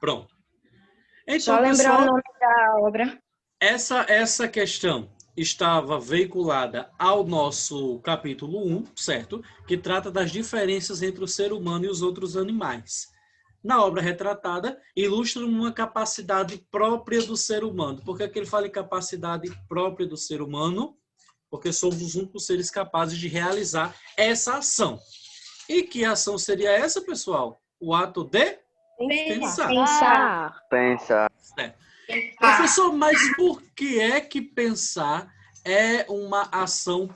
Pronto. Só Então, lembrar pessoal, o nome da obra. essa questão estava veiculada ao nosso capítulo 1, certo? Que trata das diferenças entre o ser humano e os outros animais. Na obra retratada, ilustra uma capacidade própria do ser humano. Por que ele fala em capacidade própria do ser humano? Porque somos os únicos seres capazes de realizar essa ação. E que ação seria essa, pessoal? O ato de pensar. Pensar. Certo. Professor, mas por que é que pensar é uma ação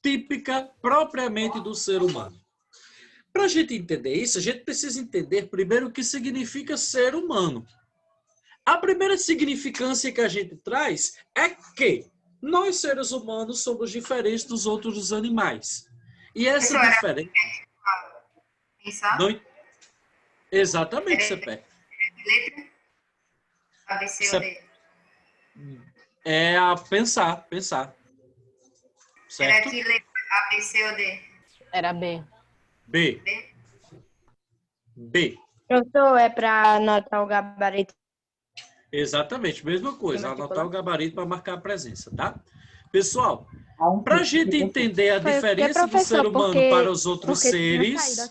típica propriamente do ser humano? Para a gente entender isso, a gente precisa entender primeiro o que significa ser humano. A primeira significância que a gente traz é que nós, seres humanos, somos diferentes dos outros animais. E essa diferença... Não... Exatamente, CPE. Letra? A, B, C ou D? É a pensar. Certo? Era que letra? A, B, C ou D? Era B. B. B. Professor, é para anotar o gabarito. Exatamente, mesma coisa. Anotar o gabarito para marcar a presença, tá? Pessoal, para a gente entender a diferença do ser humano para os outros seres...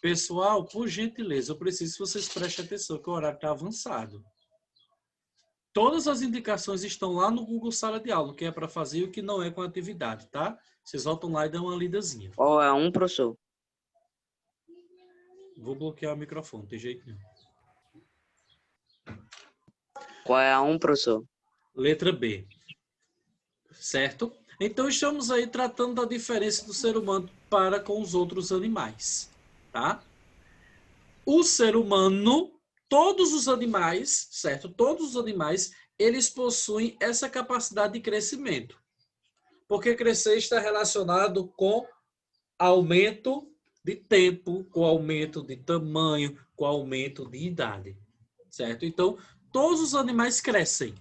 Pessoal, por gentileza, eu preciso que vocês prestem atenção que o horário está avançado. Todas as indicações estão lá no Google Sala de Aula, o que é para fazer e o que não é com atividade, tá? Vocês voltam lá e dão uma lidazinha. Qual é um, professor? Vou bloquear o microfone, não tem jeito nenhum. Qual é a um, professor? Letra B. Certo? Então, estamos aí tratando da diferença do ser humano para com os outros animais, tá? O ser humano, todos os animais, certo? Todos os animais, eles possuem essa capacidade de crescimento. Porque crescer está relacionado com aumento de tempo, com aumento de tamanho, com aumento de idade, certo? Então, todos os animais crescem.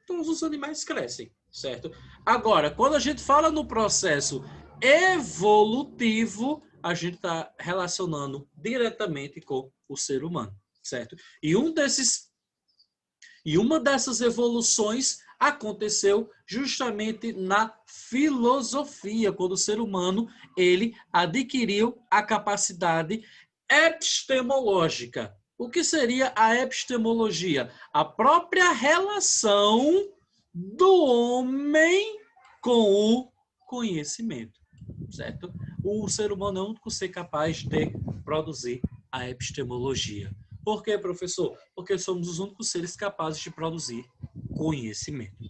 Todos os animais crescem, certo? Agora, quando a gente fala no processo evolutivo, a gente está relacionando diretamente com o ser humano, certo? E uma dessas evoluções aconteceu justamente na filosofia, quando o ser humano ele adquiriu a capacidade epistemológica. O que seria a epistemologia? A própria relação do homem com o conhecimento, certo? O ser humano é o único ser capaz de produzir a epistemologia. Por quê, professor? Porque somos os únicos seres capazes de produzir conhecimento.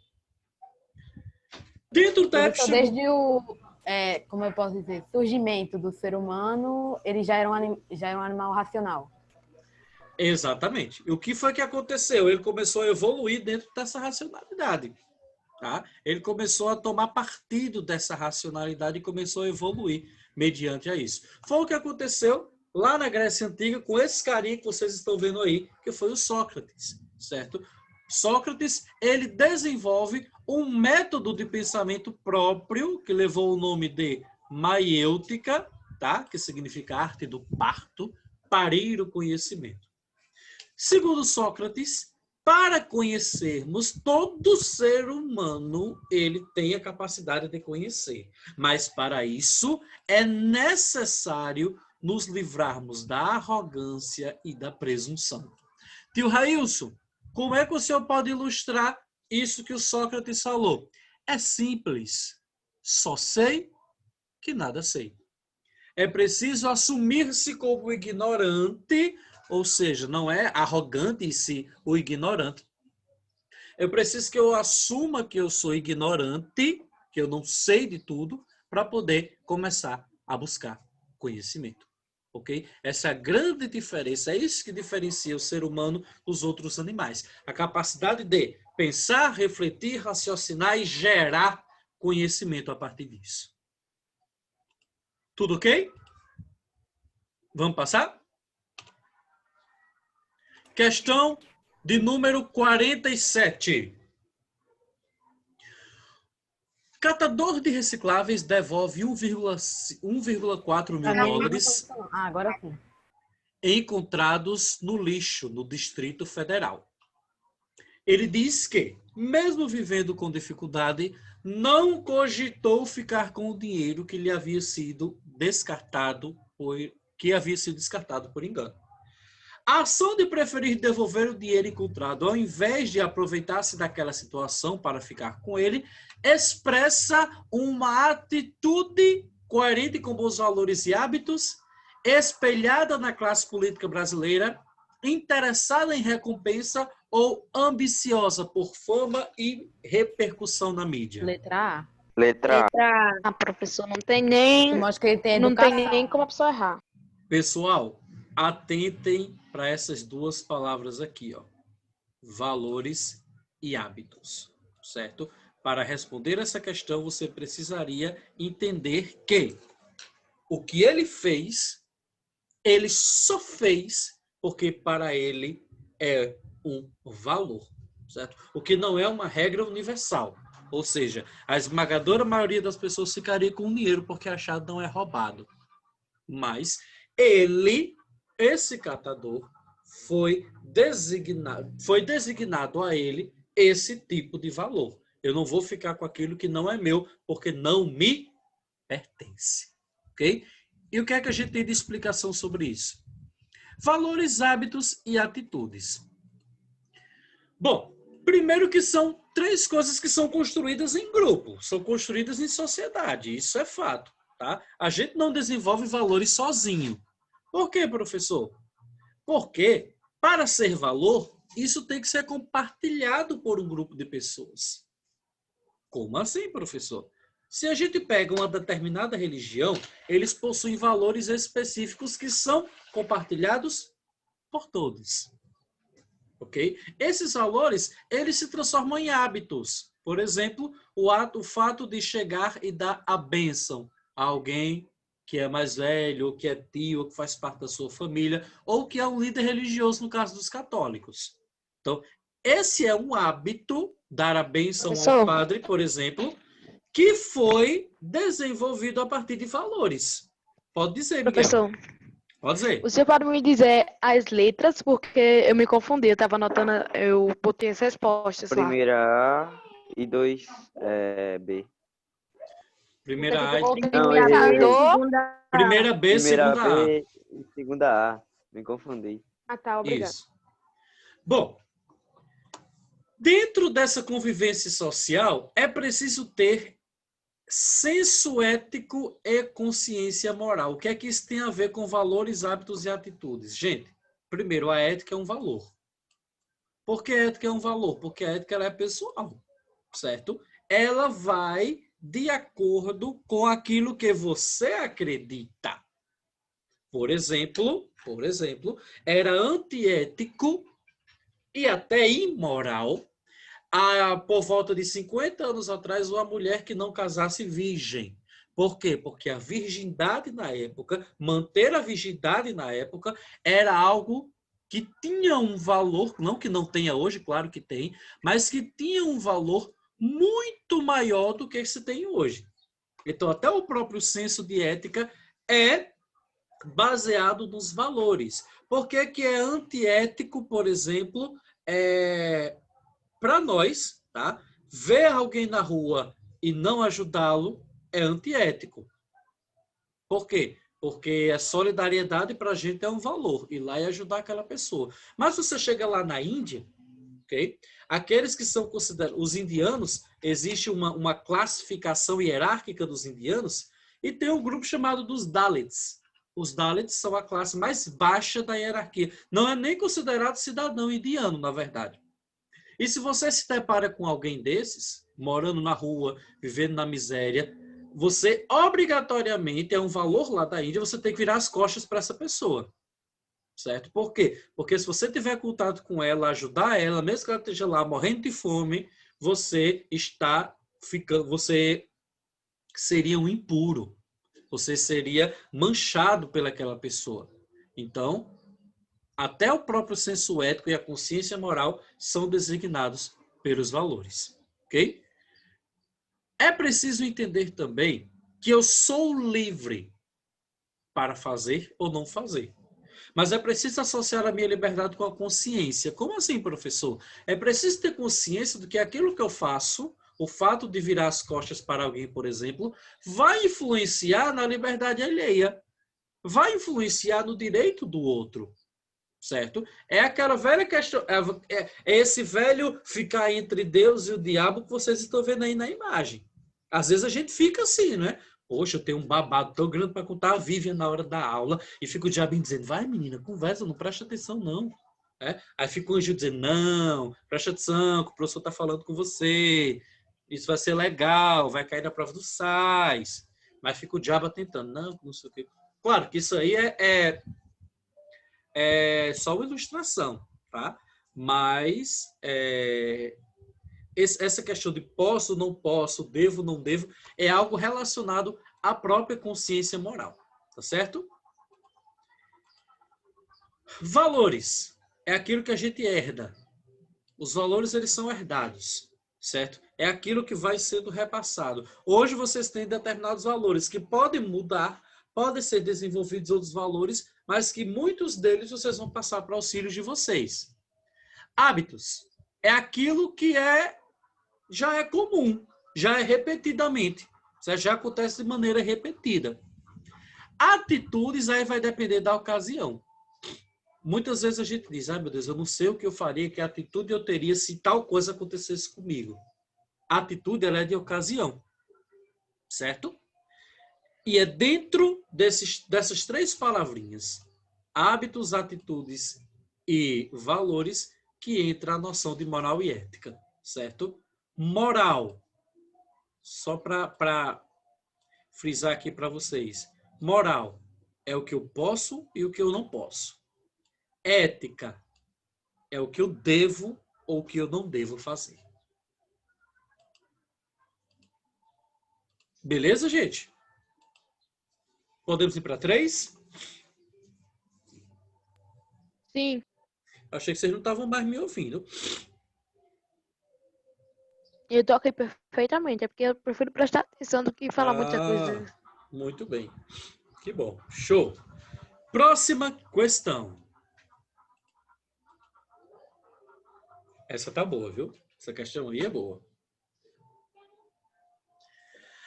Dentro da epistemologia... Desde o, como eu posso dizer, surgimento do ser humano, ele já era um animal racional. Exatamente. E o que foi que aconteceu? Ele começou a evoluir dentro dessa racionalidade. Tá? Ele começou a tomar partido dessa racionalidade e começou a evoluir mediante a isso. Foi o que aconteceu lá na Grécia Antiga com esse carinha que vocês estão vendo aí, que foi o Sócrates, certo? Sócrates, ele desenvolve um método de pensamento próprio, que levou o nome de maiêutica, tá? Que significa arte do parto, parir o conhecimento. Segundo Sócrates, para conhecermos, todo ser humano ele tem a capacidade de conhecer. Mas para isso é necessário nos livrarmos da arrogância e da presunção. Tio Railson, como é que o senhor pode ilustrar isso que o Sócrates falou? É simples. Só sei que nada sei. É preciso assumir-se como ignorante, ou seja, não é arrogante em si o ignorante. Eu preciso que eu assuma que eu sou ignorante, que eu não sei de tudo, para poder começar a buscar conhecimento. Ok? Essa é a grande diferença, é isso que diferencia o ser humano dos outros animais. A capacidade de pensar, refletir, raciocinar e gerar conhecimento a partir disso. Tudo ok? Vamos passar? Questão de número 47. Catador de recicláveis devolve 1,4 mil dólares Agora sim. encontrados no lixo, no Distrito Federal. Ele diz que, mesmo vivendo com dificuldade, não cogitou ficar com o dinheiro que lhe havia sido descartado por engano. A ação de preferir devolver o dinheiro encontrado, ao invés de aproveitar-se daquela situação para ficar com ele, expressa uma atitude coerente com bons valores e hábitos, espelhada na classe política brasileira, interessada em recompensa ou ambiciosa por fama e repercussão na mídia. Letra A. Letra A professor não tem nem, Mostra que ele tem não educação. tem nem como a pessoa errar. Pessoal, atentem para essas duas palavras aqui, ó. Valores e hábitos, certo? Para responder essa questão, você precisaria entender que o que ele fez, ele só fez porque para ele é um valor, certo? O que não é uma regra universal. Ou seja, a esmagadora maioria das pessoas ficaria com o dinheiro porque achado não é roubado. Mas esse catador, foi designado a ele esse tipo de valor. Eu não vou ficar com aquilo que não é meu, porque não me pertence. Ok? E o que é que a gente tem de explicação sobre isso? Valores, hábitos e atitudes. Bom, primeiro que são três coisas que são construídas em grupo, são construídas em sociedade, isso é fato, tá? A gente não desenvolve valores sozinho. Por quê, professor? Porque, para ser valor, isso tem que ser compartilhado por um grupo de pessoas. Como assim, professor? Se a gente pega uma determinada religião, eles possuem valores específicos que são compartilhados por todos. Ok? Esses valores, eles se transformam em hábitos. Por exemplo, o fato de chegar e dar a bênção a alguém que é mais velho, ou que é tio, ou que faz parte da sua família, ou que é um líder religioso, no caso dos católicos. Então, esse é um hábito, dar a bênção ao padre, por exemplo, que foi desenvolvido a partir de valores. Pode dizer, Miguel. Professor, Pode dizer. o senhor pode me dizer as letras, porque eu me confundi, eu estava anotando, eu botei as respostas lá. Primeira A e 2 B. Primeira A, Não, errei. primeira B, Primeira segunda A. B e segunda A. Me confundi. Ah, tá, obrigado. Isso. Bom, dentro dessa convivência social, é preciso ter senso ético e consciência moral. O que é que isso tem a ver com valores, hábitos e atitudes? Gente, primeiro, a ética é um valor. Por que a ética é um valor? Porque a ética ela é pessoal, certo? Ela vai de acordo com aquilo que você acredita. Por exemplo, era antiético e até imoral, por volta de 50 anos atrás, uma mulher que não casasse virgem. Por quê? Porque a virgindade na época, manter a virgindade na época, era algo que tinha um valor, não que não tenha hoje, claro que tem, mas que tinha um valor muito maior do que se tem hoje. Então, até o próprio senso de ética é baseado nos valores. Por que que é antiético, por exemplo, para nós, tá? Ver alguém na rua e não ajudá-lo é antiético. Por quê? Porque a solidariedade para a gente é um valor, ir lá e ajudar aquela pessoa. Mas você chega lá na Índia, ok? Aqueles que são considerados os indianos, existe uma classificação hierárquica dos indianos e tem um grupo chamado dos Dalits. Os Dalits são a classe mais baixa da hierarquia. Não é nem considerado cidadão indiano, na verdade. E se você se depara com alguém desses, morando na rua, vivendo na miséria, você obrigatoriamente, é um valor lá da Índia, você tem que virar as costas para essa pessoa. Certo? Por quê? Porque se você tiver contato com ela, ajudar ela, mesmo que ela esteja lá morrendo de fome, você seria um impuro. Você seria manchado pelaquela pessoa. Então, até o próprio senso ético e a consciência moral são designados pelos valores. Ok? É preciso entender também que eu sou livre para fazer ou não fazer. Mas é preciso associar a minha liberdade com a consciência. Como assim, professor? É preciso ter consciência do que aquilo que eu faço, o fato de virar as costas para alguém, por exemplo, vai influenciar na liberdade alheia. Vai influenciar no direito do outro. Certo? É aquela velha questão, é esse velho ficar entre Deus e o diabo que vocês estão vendo aí na imagem. Às vezes a gente fica assim, não é? Poxa, eu tenho um babado tão grande para contar a Vivian na hora da aula e fica o diabinho dizendo, vai menina, conversa, não presta atenção não. É? Aí fica o anjo dizendo, não, presta atenção, que o professor está falando com você, isso vai ser legal, vai cair na prova do SAIS. Mas fica o diabo tentando, não sei o quê. Claro que isso aí é só uma ilustração, tá? Mas essa questão de posso, não posso, devo, não devo, é algo relacionado à própria consciência moral, tá certo? Valores é aquilo que a gente herda. Os valores, eles são herdados, certo? É aquilo que vai sendo repassado. Hoje vocês têm determinados valores que podem mudar, podem ser desenvolvidos outros valores, mas que muitos deles vocês vão passar para os filhos de vocês. Hábitos é aquilo que já é comum, já é repetidamente, já acontece de maneira repetida. Atitudes aí vai depender da ocasião. Muitas vezes a gente diz, meu Deus, eu não sei o que eu faria, que atitude eu teria se tal coisa acontecesse comigo. A atitude, ela é de ocasião, certo? E é dentro dessas três palavrinhas, hábitos, atitudes e valores, que entra a noção de moral e ética, certo? Moral, só para frisar aqui para vocês, moral é o que eu posso e o que eu não posso. Ética é o que eu devo ou o que eu não devo fazer. Beleza, gente? Podemos ir para 3? Sim. Achei que vocês não estavam mais me ouvindo. Eu tô aqui perfeitamente. É porque eu prefiro prestar atenção do que falar muita coisa. Muito bem. Que bom. Show. Próxima questão. Essa tá boa, viu? Essa questão aí é boa.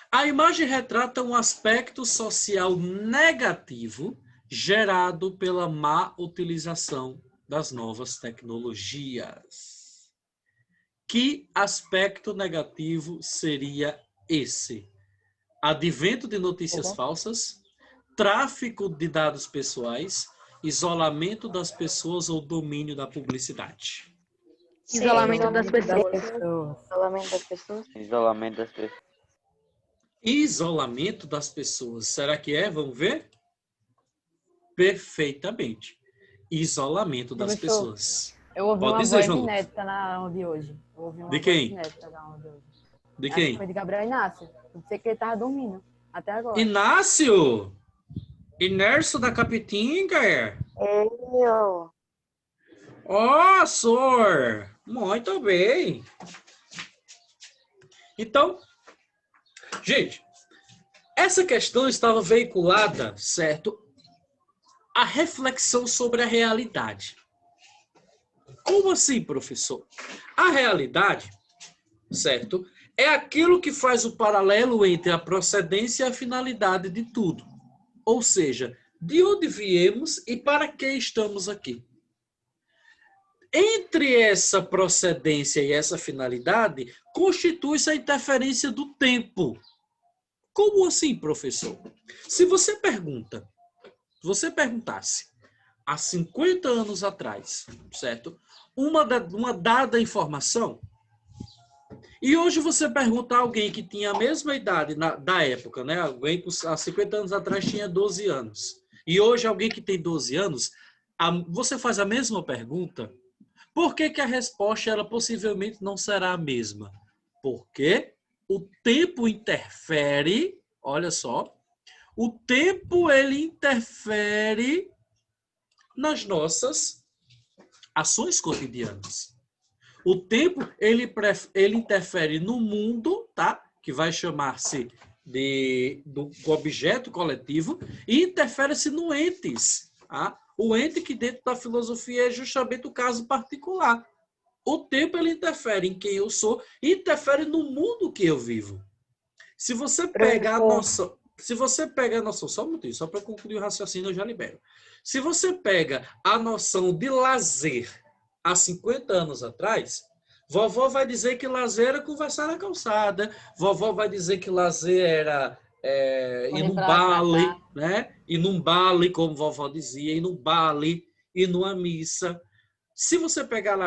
A imagem retrata um aspecto social negativo gerado pela má utilização das novas tecnologias. Que aspecto negativo seria esse? Advento de notícias falsas, tráfico de dados pessoais, isolamento das pessoas ou domínio da publicidade? Isolamento das pessoas. Isolamento das pessoas. Isolamento das pessoas. Isolamento das pessoas. Será que é? Vamos ver? Perfeitamente. Isolamento das pessoas. Eu ouvi Pode uma dizer, voz João inédita na aula de hoje. De quem? Na aula de hoje. De Acho quem? que foi de Gabriel Inácio. Não sei que ele tava dormindo. Até agora. Inácio! Inércio da Capitinga? Eu. Ó, senhor! Muito bem. Então, gente, essa questão estava veiculada, certo? A reflexão sobre a realidade. Como assim, professor? A realidade, certo? É aquilo que faz o paralelo entre a procedência e a finalidade de tudo. Ou seja, de onde viemos e para que estamos aqui. Entre essa procedência e essa finalidade, constitui-se a interferência do tempo. Como assim, professor? Se você perguntasse há 50 anos atrás, certo? Uma dada informação, e hoje você pergunta a alguém que tinha a mesma idade da época, né? Alguém que há 50 anos atrás tinha 12 anos, e hoje alguém que tem 12 anos, você faz a mesma pergunta, por que a resposta ela possivelmente não será a mesma? Porque o tempo interfere, olha só, o tempo ele interfere nas nossas ações cotidianas. O tempo ele interfere no mundo, tá? Que vai chamar-se do objeto coletivo, e interfere-se no entes, tá? O ente que dentro da filosofia é justamente o caso particular. O tempo ele interfere em quem eu sou e interfere no mundo que eu vivo. Se você pega a noção, só um minutinho, só para concluir o raciocínio eu já libero. Se você pega a noção de lazer há 50 anos atrás, vovó vai dizer que lazer era conversar na calçada, vovó vai dizer que lazer era ir num baile, né? Ir num baile, como vovó dizia, ir num baile, ir numa missa. Se você pegar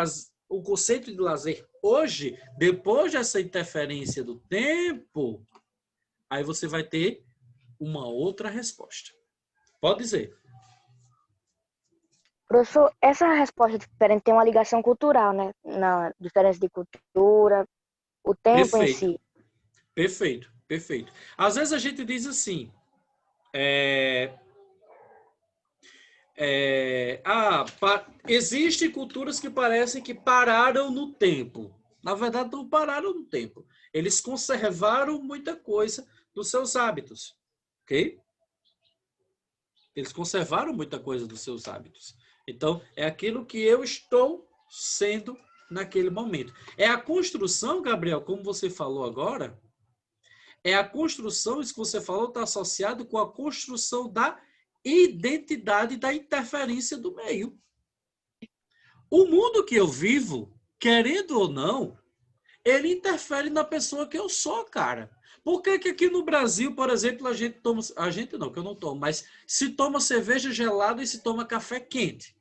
o conceito de lazer hoje, depois dessa interferência do tempo, aí você vai ter uma outra resposta. Pode dizer. Professor, essa resposta diferente tem uma ligação cultural, né? Na diferença de cultura, o tempo em si. Perfeito, perfeito. Às vezes a gente diz assim, existem culturas que parecem que pararam no tempo. Na verdade, não pararam no tempo. Eles conservaram muita coisa dos seus hábitos. Ok? Eles conservaram muita coisa dos seus hábitos. Então, é aquilo que eu estou sendo naquele momento. É a construção, Gabriel, como você falou agora, isso que você falou está associado com a construção da identidade da interferência do meio. O mundo que eu vivo, querendo ou não, ele interfere na pessoa que eu sou, cara. Por que aqui no Brasil, por exemplo, a gente não, que eu não tomo, mas se toma cerveja gelada e se toma café quente?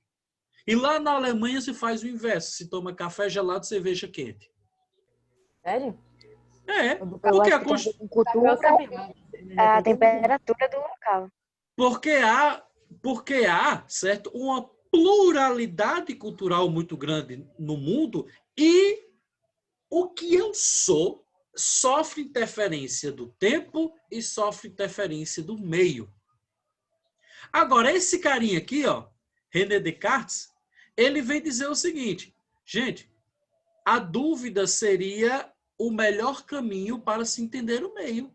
E lá na Alemanha se faz o inverso, se toma café gelado e cerveja quente. Sério? Porque a temperatura do local. Porque há, certo, uma pluralidade cultural muito grande no mundo e o que eu sou sofre interferência do tempo e sofre interferência do meio. Agora, esse carinha aqui, ó, René Descartes, ele vem dizer o seguinte, gente, a dúvida seria o melhor caminho para se entender o meio,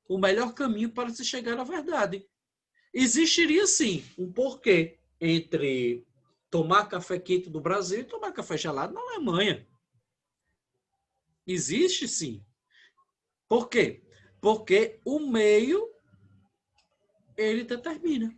o melhor caminho para se chegar à verdade. Existiria, sim, um porquê entre tomar café quente no Brasil e tomar café gelado na Alemanha. Existe, sim. Por quê? Porque o meio, ele determina.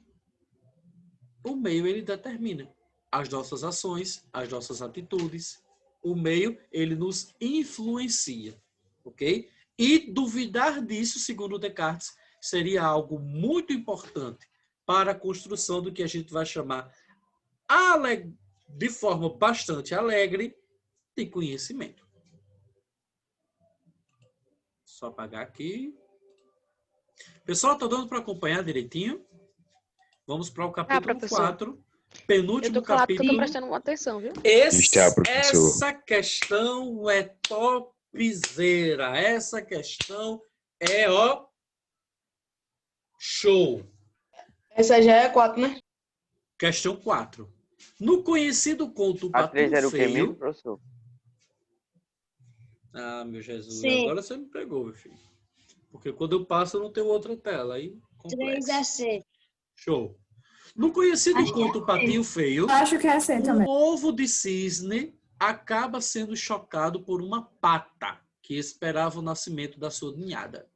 O meio, ele determina as nossas ações, as nossas atitudes. O meio, ele nos influencia. Ok? E duvidar disso, segundo Descartes, seria algo muito importante para a construção do que a gente vai chamar, de forma bastante alegre, de conhecimento. Só apagar aqui. Pessoal, está dando para acompanhar direitinho? Vamos para o capítulo 4, penúltimo capítulo. Eu estou prestando atenção, viu? Essa questão é topzera. Essa questão é, ó, show. Essa já é 4, né? Questão 4. No conhecido conto A 3 era Patinho o que mesmo, Feio... professor? Ah, meu Jesus, Sim. agora você me pegou, meu filho. Porque quando eu passo, eu não tenho outra tela. Aí, complexo. 3 é C. Show. No conhecido conto Patinho Feio, Acho que é C também. um ovo de cisne acaba sendo chocado por uma pata que esperava o nascimento da sua ninhada.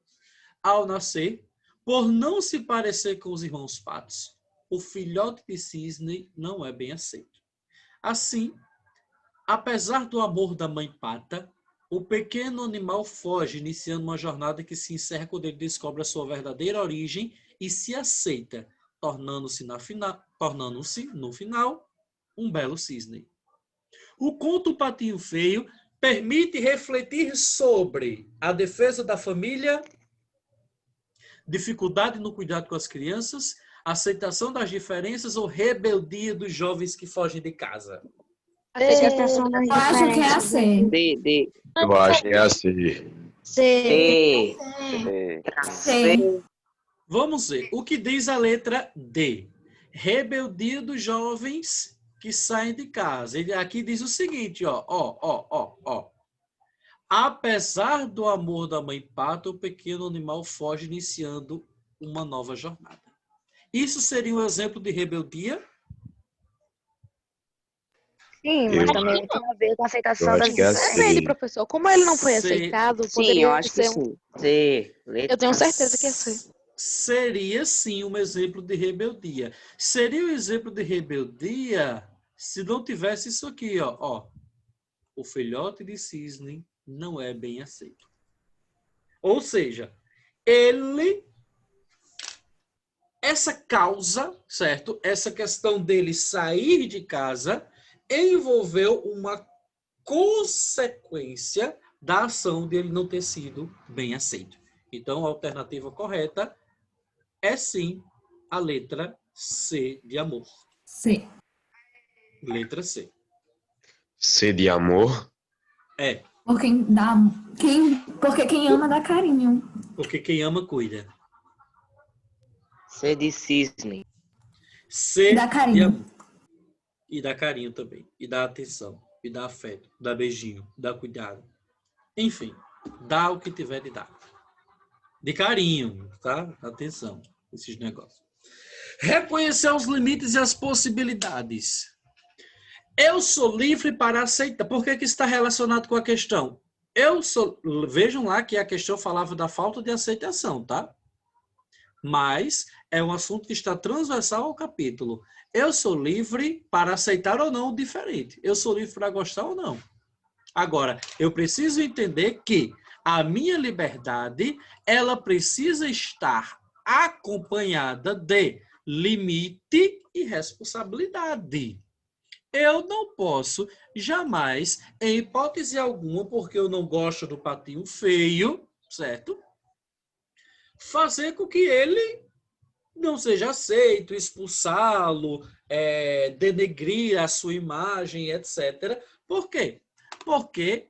Ao nascer, por não se parecer com os irmãos patos, o filhote de cisne não é bem aceito. Assim, apesar do amor da mãe pata, o pequeno animal foge, iniciando uma jornada que se encerra quando ele descobre a sua verdadeira origem e se aceita, tornando-se no final um belo cisne. O conto Patinho Feio permite refletir sobre a defesa da família, dificuldade no cuidado com as crianças, aceitação das diferenças ou rebeldia dos jovens que fogem de casa. Aceitação das Eu acho que é a C. D. Eu acho que é assim. C. C. Vamos ver. O que diz a letra D? Rebeldia dos jovens que saem de casa. Ele aqui diz o seguinte, ó. Apesar do amor da mãe pata, o pequeno animal foge, iniciando uma nova jornada. Isso seria um exemplo de rebeldia? Sim, mas Eu- também tem a ver com a aceitação eu acho das que é diferenças. Depende, assim. professor. Como ele não foi Se- aceitado, Sim, eu poderia acho que ser um... sim. C, Eu letra tenho certeza que ia ser. Seria sim um exemplo de rebeldia. Seria um exemplo de rebeldia se não tivesse isso aqui, ó. O filhote de cisne não é bem aceito. Ou seja, essa causa, certo? Essa questão dele sair de casa envolveu uma consequência da ação dele não ter sido bem aceito. Então, a alternativa correta é sim a letra C de amor. C. Letra C. C de amor. É, Porque quem ama dá carinho. porque quem ama cuida. C de cisne. C Dá de carinho. amor. E dá carinho também. E dá atenção. E dá afeto. Dá beijinho. Dá cuidado. Enfim, dá o que tiver de dar. De carinho, tá? Atenção, esses negócios. Reconhecer os limites e as possibilidades. Eu sou livre para aceitar. Por que está relacionado com a questão? Vejam lá que a questão falava da falta de aceitação, tá? Mas é um assunto que está transversal ao capítulo. Eu sou livre para aceitar ou não o diferente. Eu sou livre para gostar ou não. Agora, eu preciso entender que a minha liberdade, ela precisa estar acompanhada de limite e responsabilidade. Eu não posso jamais, em hipótese alguma, porque eu não gosto do patinho feio, certo? Fazer com que ele não seja aceito, expulsá-lo, denegrir a sua imagem, etc. Por quê? Porque...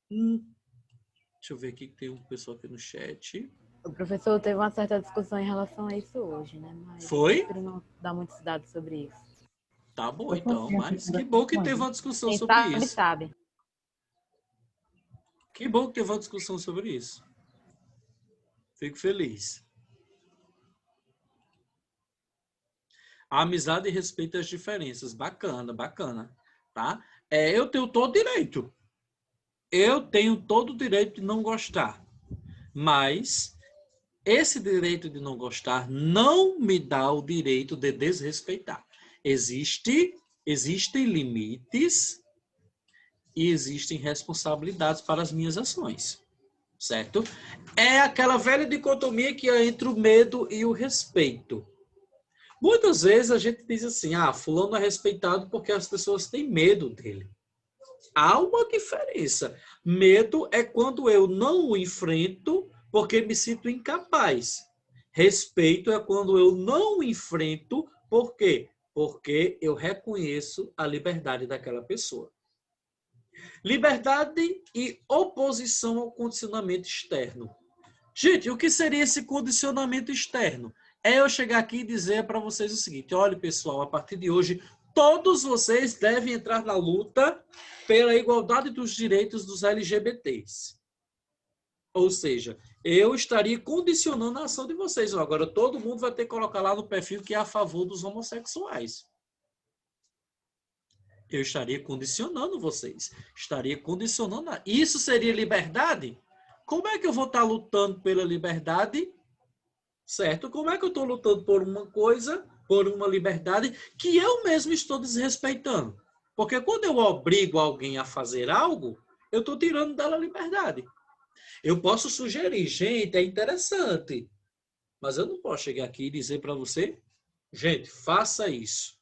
deixa eu ver aqui que tem um pessoal aqui no chat. O professor teve uma certa discussão em relação a isso hoje, né? Mas Foi? eu prefiro não dar muitos dados sobre isso. Tá bom, então. Mas que bom que teve uma discussão Quem sobre sabe, isso. sabe. Que bom que teve uma discussão sobre isso. Fico feliz. A amizade respeita as diferenças. Bacana, bacana. Tá? Eu tenho todo direito. Eu tenho todo o direito de não gostar. Mas esse direito de não gostar não me dá o direito de desrespeitar. Existem limites e existem responsabilidades para as minhas ações. Certo? É aquela velha dicotomia que é entre o medo e o respeito. Muitas vezes a gente diz assim, fulano é respeitado porque as pessoas têm medo dele. Há uma diferença. Medo é quando eu não o enfrento porque me sinto incapaz. Respeito é quando eu não o enfrento, por quê? Porque eu reconheço a liberdade daquela pessoa. Liberdade e oposição ao condicionamento externo. Gente, o que seria esse condicionamento externo? É eu chegar aqui e dizer para vocês o seguinte, olha pessoal, a partir de hoje, todos vocês devem entrar na luta pela igualdade dos direitos dos LGBTs. Ou seja, eu estaria condicionando a ação de vocês. Agora, todo mundo vai ter que colocar lá no perfil que é a favor dos homossexuais. Eu estaria condicionando vocês. Estaria condicionando. Isso seria liberdade? Como é que eu vou estar lutando pela liberdade? Certo? Como é que eu estou lutando por uma coisa, por uma liberdade, que eu mesmo estou desrespeitando? Porque quando eu obrigo alguém a fazer algo, eu estou tirando dela a liberdade. Eu posso sugerir, gente, é interessante. Mas eu não posso chegar aqui e dizer para você, gente, faça isso.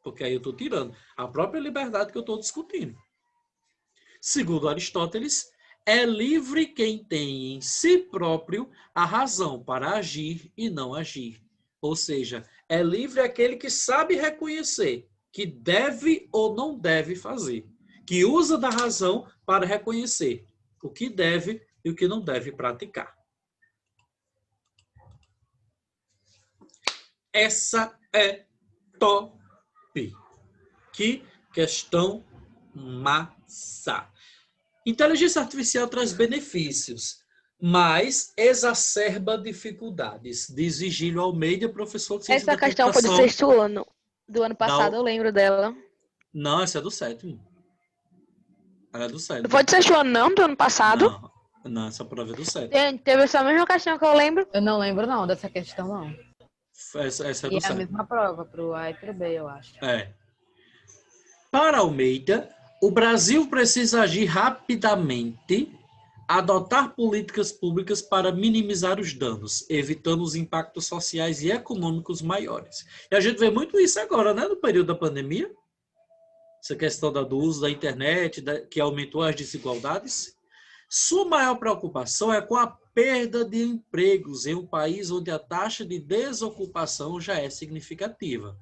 Porque aí eu estou tirando a própria liberdade que eu estou discutindo. Segundo Aristóteles, é livre quem tem em si próprio a razão para agir e não agir. Ou seja, é livre aquele que sabe reconhecer que deve ou não deve fazer. Que usa da razão para reconhecer o que deve e o que não deve praticar. Essa é top. Que questão massa. Inteligência artificial traz benefícios, mas exacerba dificuldades. Diz Vigílio Almeida, professor de ciência Essa da questão foi do computação. sexto ano, do ano passado, eu lembro dela. Não, essa é do sétimo. Ela é do sétimo. Não foi do sexto ano, não, do ano passado? Não, essa prova é do sétimo. Teve essa mesma questão que eu lembro. Eu não lembro, não, dessa questão, não. Essa é E do é a sétimo. mesma prova, pro A e pro B, eu acho. É. Para Almeida, o Brasil precisa agir rapidamente, adotar políticas públicas para minimizar os danos, evitando os impactos sociais e econômicos maiores. E a gente vê muito isso agora, né, no período da pandemia. Essa questão do uso da internet, que aumentou as desigualdades. Sua maior preocupação é com a perda de empregos em um país onde a taxa de desocupação já é significativa.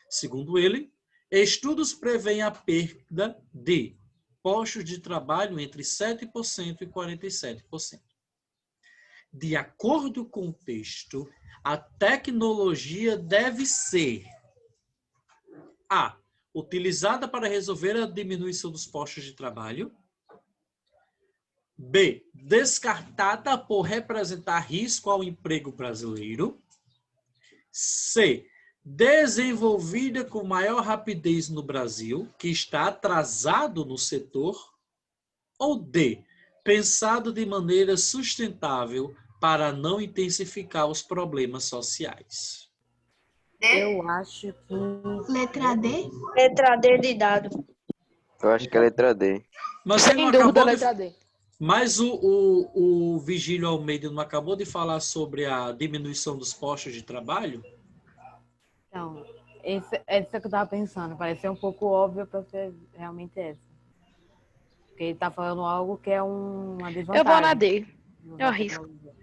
Segundo ele, estudos prevêem a perda de postos de trabalho entre 7% e 47%. De acordo com o texto, a tecnologia deve ser a. Utilizada para resolver a diminuição dos postos de trabalho. B. Descartada por representar risco ao emprego brasileiro. C. Desenvolvida com maior rapidez no Brasil, que está atrasado no setor. Ou D. Pensado de maneira sustentável para não intensificar os problemas sociais. Eu acho que... Letra D? Letra D de dado. Eu acho que é a letra D. Mas ele Sem não dúvida, acabou letra de... D. Mas o Vigílio Almeida não acabou de falar sobre a diminuição dos postos de trabalho? Então, essa que eu tava pensando. Pareceu um pouco óbvio para ser realmente essa. Porque ele tá falando algo que é uma desvantagem. Eu vou na D. Não Eu dá arrisco. tecnologia.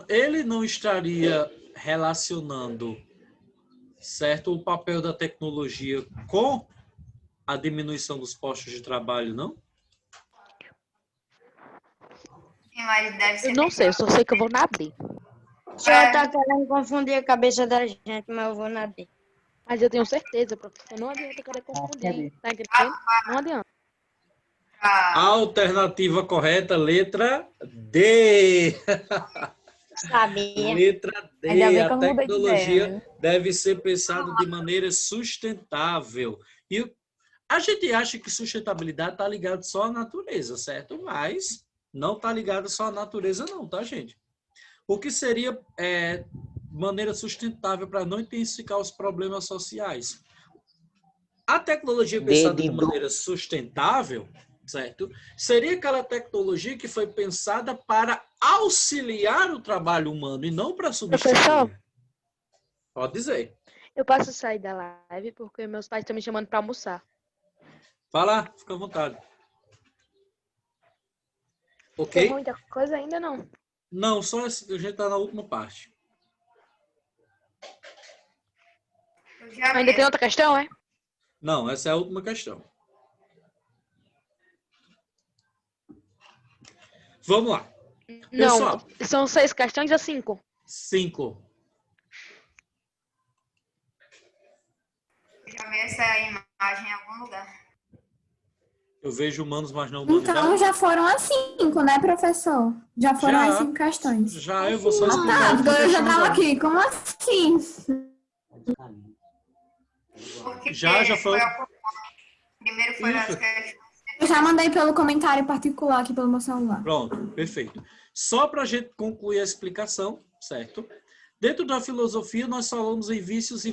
Ele não estaria relacionando, certo, o papel da tecnologia com a diminuição dos postos de trabalho, não? Sim, mas deve ser Eu não sei, eu só sei que eu vou na D. O senhor tá querendo confundir a cabeça da gente, mas eu vou na D. Mas eu tenho certeza, professor. Não adianta querer confundir. Tá entendendo? Não adianta. Ah, Alternativa correta, letra D. Sabia. Letra D. Ainda bem que A eu não mudei de tecnologia ideia, né? deve ser pensada de maneira sustentável. E a gente acha que sustentabilidade está ligada só à natureza, certo? Mas não está ligada só à natureza não, tá, gente? O que seria maneira sustentável para não intensificar os problemas sociais? A tecnologia pensada de maneira sustentável, certo? Seria aquela tecnologia que foi pensada para auxiliar o trabalho humano e não para substituir. Professor? Pode dizer. Eu posso sair da live porque meus pais estão me chamando para almoçar. Vai lá, fica à vontade. Tem Ok? muita coisa ainda não. Não, só a gente está na última parte. eu já Ainda vi. tem outra questão, é? Não, essa é a última questão. Vamos lá. Pessoal, Não, são 6 questões ou 5? 5. Eu já vi essa imagem em algum lugar. Eu vejo humanos, mas não Então humanidade. já foram as 5, né, professor? Já foram as 5 questões. Já, eu vou só Ah, explicar. tá, outra porque eu já questão tava agora. aqui. Como assim? Porque Já foi. Primeiro foi as Isso. questões. Eu já mandei pelo comentário particular aqui pelo meu celular. Pronto, perfeito. Só para a gente concluir a explicação, certo? Dentro da filosofia, nós falamos em vícios e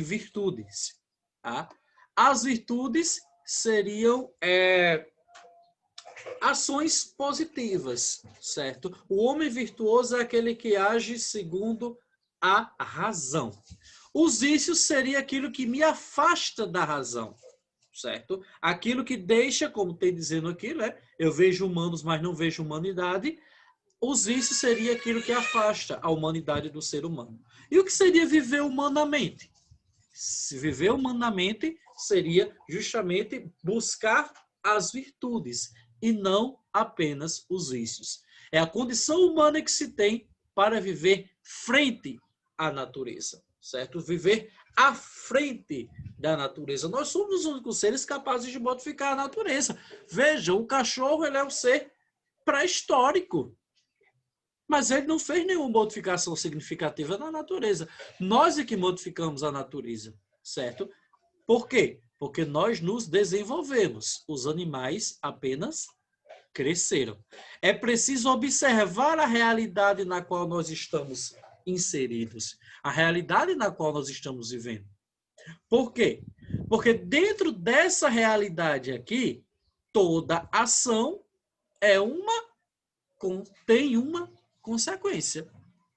virtudes. Tá? As virtudes seriam ações positivas, certo? O homem virtuoso é aquele que age segundo a razão. Os vícios seria aquilo que me afasta da razão, certo? Aquilo que deixa, como tem dizendo aqui, né? Eu vejo humanos, mas não vejo humanidade. Os vícios seria aquilo que afasta a humanidade do ser humano. E o que seria viver humanamente? Se viver humanamente seria justamente buscar as virtudes e não apenas os vícios. É a condição humana que se tem para viver frente à natureza, certo? Viver à frente da natureza. Nós somos os únicos seres capazes de modificar a natureza. Veja, o cachorro ele é um ser pré-histórico, mas ele não fez nenhuma modificação significativa na natureza. Nós é que modificamos a natureza, certo? Por quê? Porque nós nos desenvolvemos. Os animais apenas cresceram. É preciso observar a realidade na qual nós estamos inseridos, a realidade na qual nós estamos vivendo. Por quê? Porque dentro dessa realidade aqui, toda ação tem uma consequência.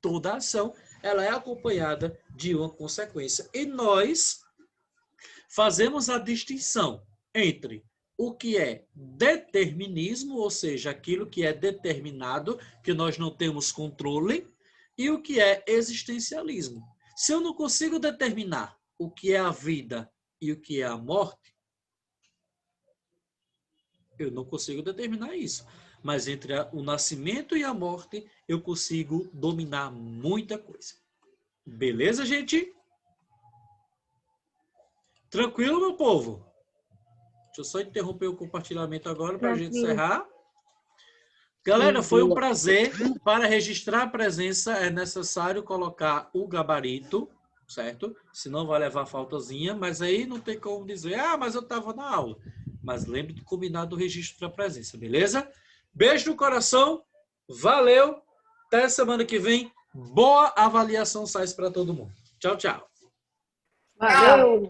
Toda ação ela é acompanhada de uma consequência. E nós fazemos a distinção entre o que é determinismo, ou seja, aquilo que é determinado, que nós não temos controle, e o que é existencialismo. Se eu não consigo determinar o que é a vida e o que é a morte, eu não consigo determinar isso. Mas entre o nascimento e a morte, eu consigo dominar muita coisa. Beleza, gente? Tranquilo, meu povo? Deixa eu só interromper o compartilhamento agora para a gente encerrar. Galera, foi um prazer. Para registrar a presença, é necessário colocar o gabarito, certo? Senão vai levar faltazinha, mas aí não tem como dizer, mas eu estava na aula. Mas lembre de combinar do registro da presença, beleza? Beijo no coração, valeu, até semana que vem. Boa avaliação SAIS para todo mundo. Tchau, tchau. Valeu!